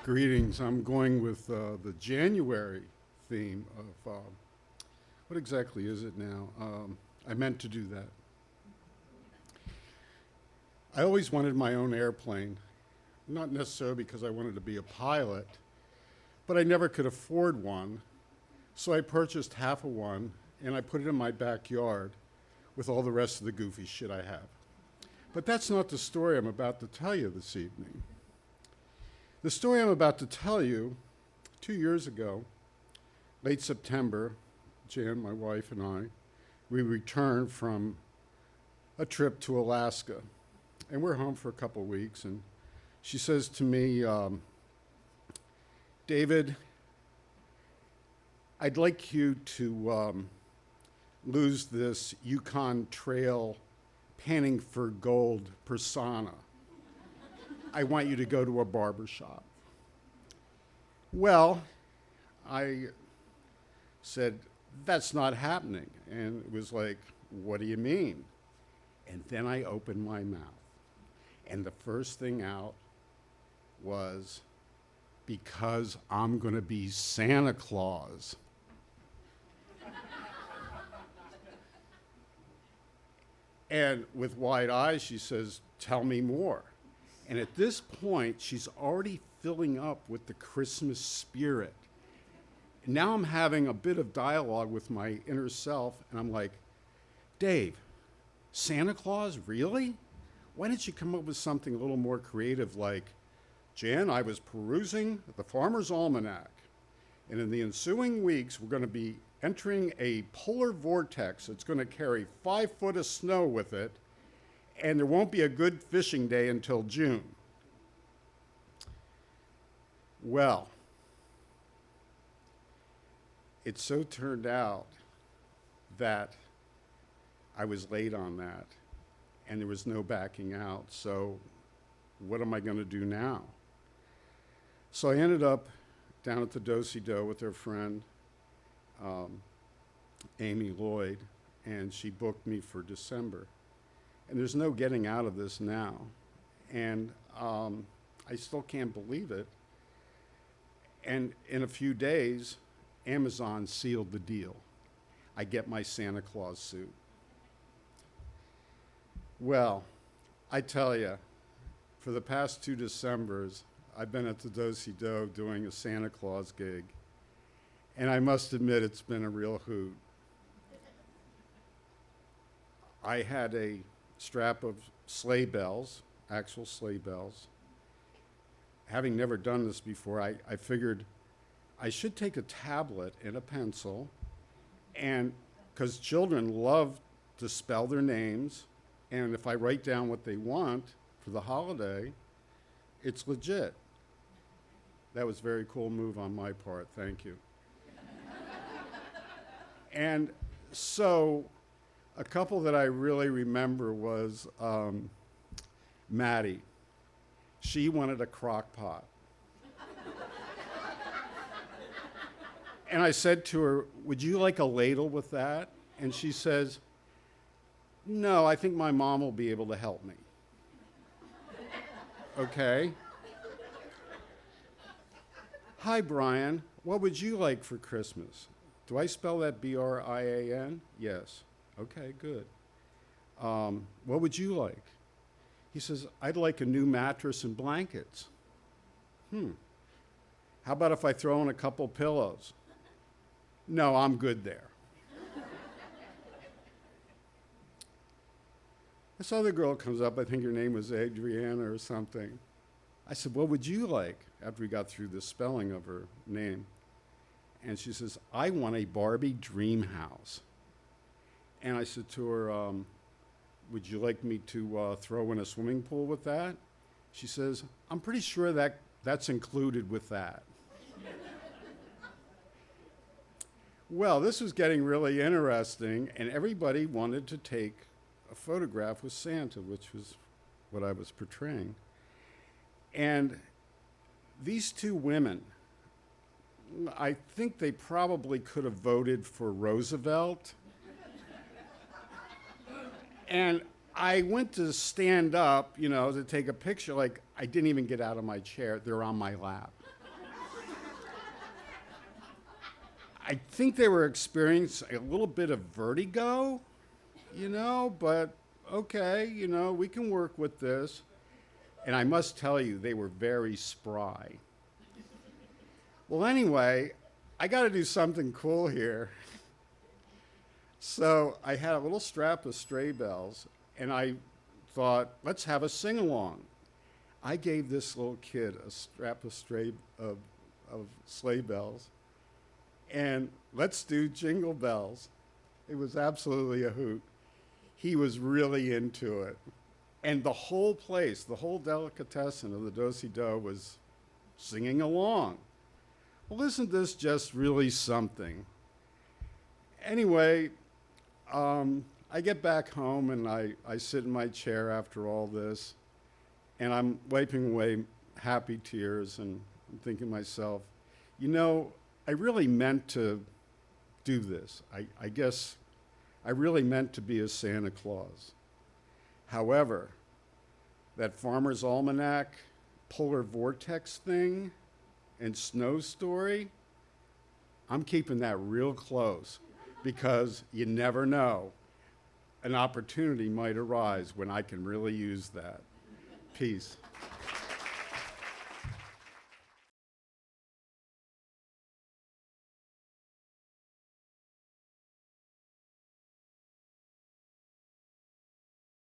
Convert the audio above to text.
Greetings. I'm going with the January theme of what exactly is it now? I meant to do that. I always wanted my own airplane, not necessarily because I wanted to be a pilot, but I never could afford one. So I purchased half of one and I put it in my backyard with all the rest of the goofy shit I have. But that's not the story I'm about to tell you this evening. The story I'm about to tell you, 2 years ago, late September, Jan, my wife, and I, we returned from a trip to Alaska. And we're home for a couple of weeks, and she says to me, David, I'd like you to lose this Yukon Trail panning for gold persona. I want you to go to a barber shop. Well, I said, that's not happening. And it was like, what do you mean? And then I opened my mouth. And the first thing out was, because I'm going to be Santa Claus. And with wide eyes, she says, tell me more. And at this point, she's already filling up with the Christmas spirit. And now I'm having a bit of dialogue with my inner self, and I'm like, Dave, Santa Claus, really? Why didn't you come up with something a little more creative like, Jan, I was perusing the Farmer's Almanac, and in the ensuing weeks, we're going to be entering a polar vortex that's going to carry 5 foot of snow with it, and there won't be a good fishing day until June. Well, it so turned out that I was late on that, and there was no backing out, so what am I going to do now? So I ended up down at the Do-Si-Do with her friend, Amy Lloyd, and she booked me for December. And there's no getting out of this now. And I still can't believe it. And in a few days, Amazon sealed the deal. I get my Santa Claus suit. Well, I tell you, for the past 2 Decembers, I've been at the Do-Si-Do doing a Santa Claus gig. And I must admit, it's been a real hoot. I had a strap of sleigh bells, actual sleigh bells. Having never done this before, I figured I should take a tablet and a pencil, and because children love to spell their names, and if I write down what they want for the holiday, it's legit. That was a very cool move on my part, thank you. And so a couple that I really remember was Maddie. She wanted a crock pot. And I said to her, would you like a ladle with that? And she says, no, I think my mom will be able to help me. Okay. Hi, Brian. What would you like for Christmas? Do I spell that B-R-I-A-N? Yes. Okay, good. What would you like? He says, I'd like a new mattress and blankets. How about if I throw in a couple pillows? No, I'm good there. This other girl comes up, I think her name was Adriana or something. I said, what would you like? After we got through the spelling of her name. And she says, I want a Barbie dream house. And I said to her, would you like me to throw in a swimming pool with that? She says, I'm pretty sure that's included with that. Well, this was getting really interesting, and everybody wanted to take a photograph with Santa, which was what I was portraying. And these two women, I think they probably could have voted for Roosevelt. And I went to stand up, to take a picture, like I didn't even get out of my chair. They're on my lap. I think they were experiencing a little bit of vertigo, but okay, we can work with this. And I must tell you, they were very spry. Well, anyway, I got to do something cool here. So I had a little strap of sleigh bells, and I thought, let's have a sing-along. I gave this little kid a strap of sleigh bells, and let's do jingle bells. It was absolutely a hoot. He was really into it. And the whole place, the whole delicatessen of the Do-Si-Do was singing along. Well, isn't this just really something? Anyway, I get back home and I sit in my chair after all this, and I'm wiping away happy tears and I'm thinking to myself, I really meant to do this. I guess I really meant to be a Santa Claus. However, that Farmer's Almanac, polar vortex thing, and snow story, I'm keeping that real close because you never know. An opportunity might arise when I can really use that. Peace.